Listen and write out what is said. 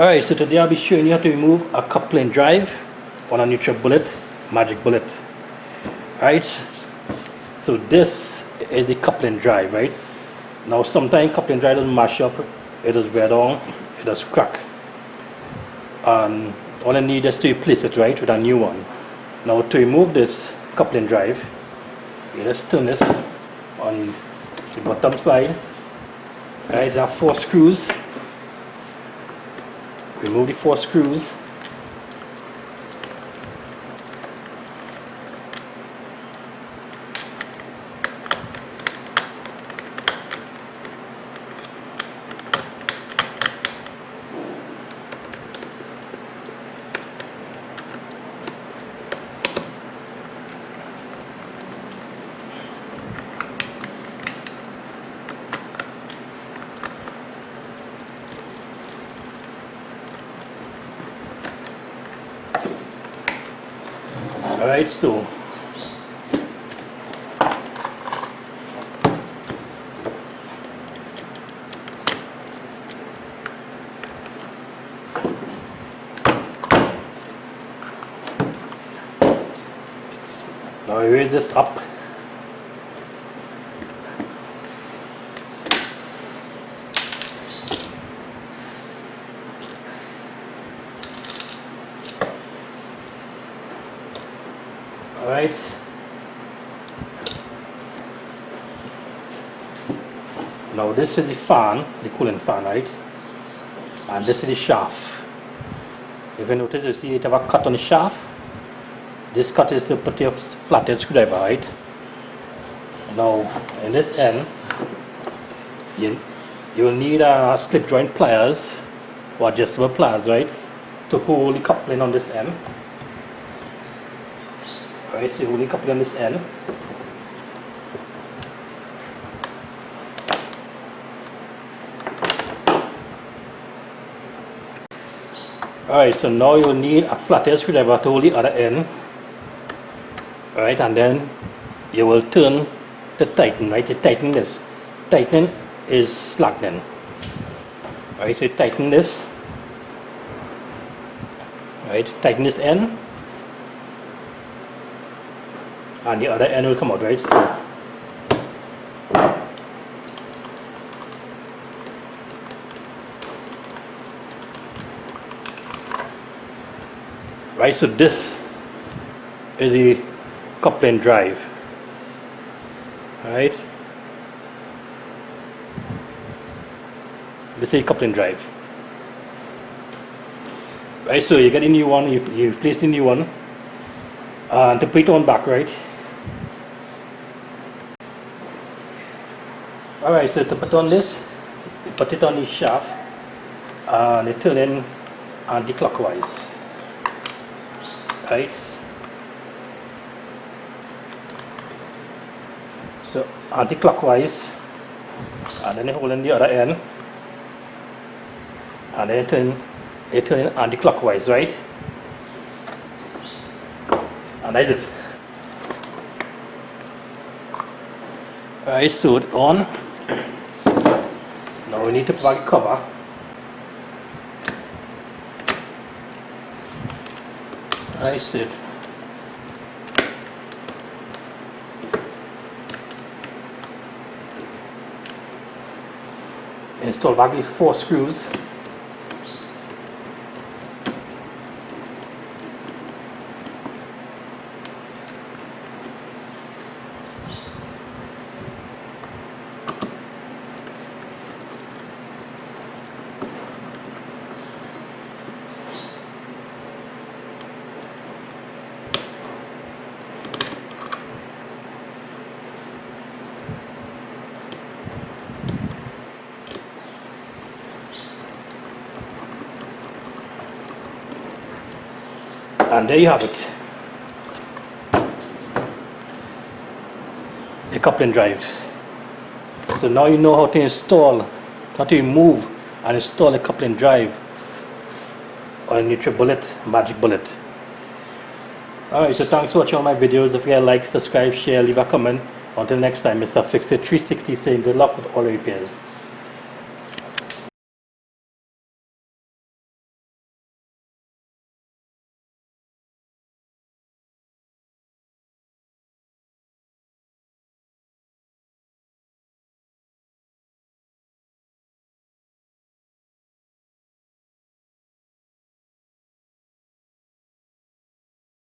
Alright, so today I'll be showing you how to remove a coupling drive on a NutriBullet Magic Bullet. Alright, so this is the coupling drive, right? Now sometimes coupling drive doesn't mash up, it does wear down, it does crack. And all I need is to replace it, right, with a new one. Now to remove this coupling drive, you just turn this on the bottom side. Alright, there are 4 screws. Remove the 4 screws. Alright, so now I raise this up. Alright, now this is the fan, the cooling fan, right? And this is the shaft. If you notice, you see it have a cut on the shaft. This cut is to put your flathead screwdriver, right? Now in this end, you will need a slip joint pliers or adjustable pliers, right, to hold the coupling on this end. Alright, so holding coupling on this end. Alright, so now you will need a flathead screwdriver to hold the other end. Alright, and then you will turn to tighten, right? You tighten this. Tightening is slackening. Alright, so you tighten this. Alright, tighten this end. And the other end will come out, right? So right, so this is the coupling drive. Alright, this is the coupling drive. Right, so you get a new one, you place the new one, and to put it on back, right? Alright, so to put on this, you put it on the shaft and you turn in anti-clockwise. Right? So anti-clockwise, and then you hold in the other end, and then you turn in anti-clockwise, right? And that's it. Alright, so it's on. Now we need to plug the cover. That's it. Install back the 4 screws. And there you have it, the coupling drive. So now you know how to install, how to remove and install a coupling drive on a NutriBullet Magic Bullet. Alright, so thanks for watching all my videos. Don't forget to like, subscribe, share, leave a comment. Until next time, Mr. Fix It 360 saying good luck with all repairs.